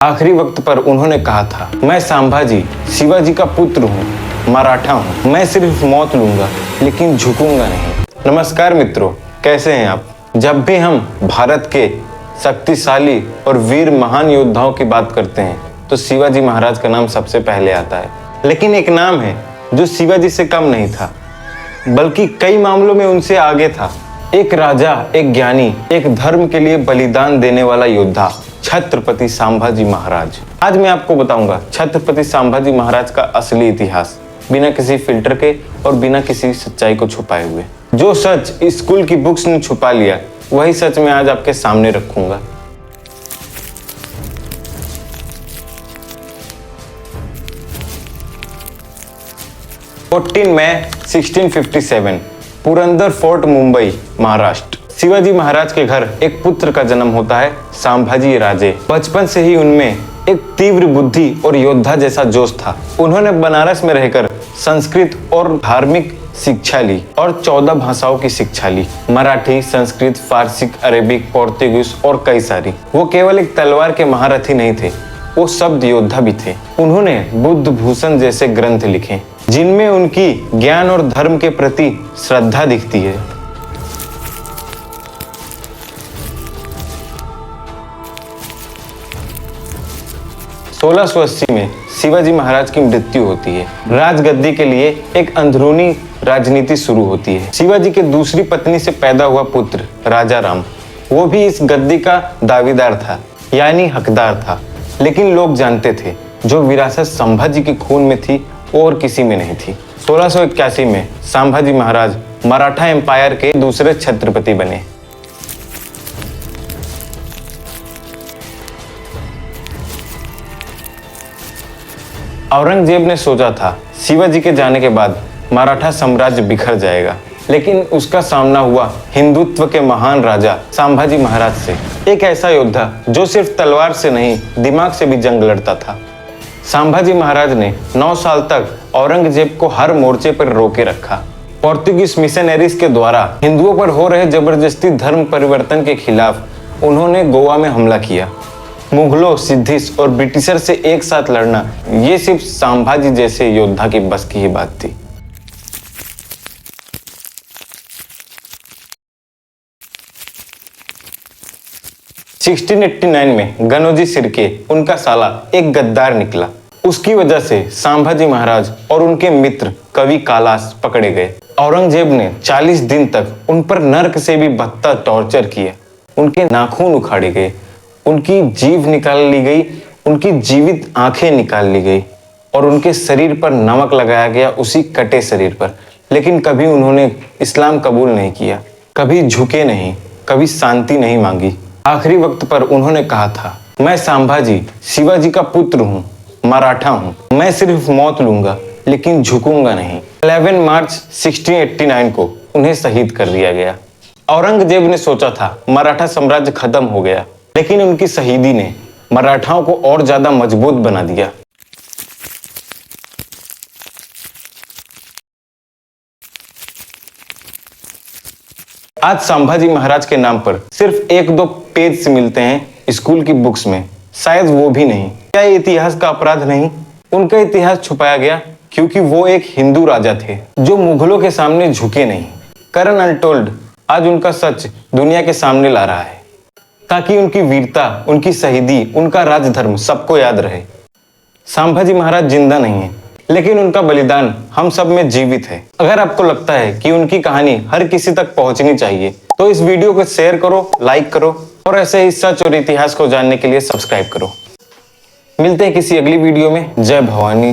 आखिरी वक्त पर उन्होंने कहा था, मैं संभाजी शिवाजी का पुत्र हूँ, मराठा हूँ। मैं सिर्फ मौत लूंगा लेकिन झुकूंगा नहीं। नमस्कार मित्रों, कैसे हैं आप? जब भी हम भारत के शक्तिशाली और वीर महान योद्धाओं की बात करते हैं तो शिवाजी महाराज का नाम सबसे पहले आता है। लेकिन एक नाम है जो शिवाजी से कम नहीं था, बल्कि कई मामलों में उनसे आगे था। एक राजा, एक ज्ञानी, एक धर्म के लिए बलिदान देने वाला योद्धा, छत्रपति संभाजी महाराज। आज मैं आपको बताऊंगा छत्रपति संभाजी महाराज का असली इतिहास, बिना किसी फिल्टर के और बिना किसी सच्चाई को छुपाए हुए। जो सच स्कूल की बुक्स ने छुपा लिया, वही सच मैं आज आपके सामने रखूंगा। मई 1657, पुरंदर फोर्ट, मुंबई, महाराष्ट्र। शिवाजी महाराज के घर एक पुत्र का जन्म होता है, संभाजी राजे। बचपन से ही उनमें एक तीव्र बुद्धि और योद्धा जैसा जोश था। उन्होंने बनारस में रहकर संस्कृत और धार्मिक शिक्षा ली और 14 भाषाओं की शिक्षा ली, मराठी, संस्कृत, फारसी, अरेबिक, पोर्तुगीज और कई सारी। वो केवल एक तलवार के महारथी नहीं थे, वो शब्द योद्धा भी थे। उन्होंने बुद्ध भूषण जैसे ग्रंथ लिखे जिनमें उनकी ज्ञान और धर्म के प्रति श्रद्धा दिखती है। सोलह सौ 80 में शिवाजी महाराज की मृत्यु होती है। राजगद्दी के लिए एक अंदरूनी राजनीति शुरू होती है। शिवाजी के दूसरी पत्नी से पैदा हुआ पुत्र राजा राम, वो भी इस गद्दी का दावेदार था, यानी हकदार था। लेकिन लोग जानते थे जो विरासत संभाजी के खून में थी वो और किसी में नहीं थी। 1681 में संभाजी महाराज मराठा एम्पायर के दूसरे छत्रपति बने। औरंगजेब ने सोचा था शिवाजी के जाने के बाद मराठा साम्राज्य बिखर जाएगा, लेकिन उसका सामना हुआ हिंदुत्व के महान राजा संभाजी महाराज से। एक ऐसा योद्धा जो सिर्फ तलवार से नहीं, दिमाग से भी जंग लड़ता था। संभाजी महाराज ने 9 साल तक औरंगजेब को हर मोर्चे पर रोके रखा। पोर्तुगीज मिशनरीज के द्वारा हिंदुओं पर हो रहे जबरदस्ती धर्म परिवर्तन के खिलाफ उन्होंने गोवा में हमला किया। मुगलों, सिद्धिस और ब्रिटिशर से एक साथ लड़ना, ये सिर्फ संभाजी जैसे योद्धा की बस की ही बात थी। Sixteen 1689 में गनोजी सिरके, उनका साला, एक गद्दार निकला। उसकी वजह से संभाजी महाराज और उनके मित्र कवि कालास पकड़े गए। औरंगजेब ने 40 दिन तक उन पर नर्क से भी बदतर टॉर्चर किए। उनके नाखून उखाड़े गए, उनकी जीभ निकाल ली गई, उनकी जीवित आंखें निकाल ली गई और उनके शरीर पर नमक लगाया गया, उसी कटे शरीर पर। लेकिन कभी उन्होंने इस्लाम कबूल नहीं किया, कभी झुके नहीं, कभी शांति नहीं मांगी। आखिरी वक्त पर उन्होंने कहा था, मैं संभाजी शिवाजी का पुत्र हूँ, मराठा हूँ। मैं सिर्फ मौत लूंगा लेकिन झुकूंगा नहीं। 11 मार्च 1689 को उन्हें शहीद कर दिया गया। औरंगजेब ने सोचा था मराठा साम्राज्य खत्म हो गया, लेकिन उनकी शहीदी ने मराठाओं को और ज्यादा मजबूत बना दिया। आज संभाजी महाराज के नाम पर सिर्फ 1-2 पेज से मिलते हैं स्कूल की बुक्स में, शायद वो भी नहीं। क्या ये इतिहास का अपराध नहीं? उनका इतिहास छुपाया गया क्योंकि वो एक हिंदू राजा थे जो मुगलों के सामने झुके नहीं। करण अनटोल्ड आज उनका सच दुनिया के सामने ला रहा है, ताकि उनकी वीरता, उनकी शहीदी, उनका राजधर्म सबको याद रहे। संभाजी महाराज जिंदा नहीं है, लेकिन उनका बलिदान हम सब में जीवित है। अगर आपको लगता है कि उनकी कहानी हर किसी तक पहुंचनी चाहिए तो इस वीडियो को शेयर करो, लाइक करो और ऐसे ही सच और इतिहास को जानने के लिए सब्सक्राइब करो। मिलते हैं किसी अगली वीडियो में। जय भवानी।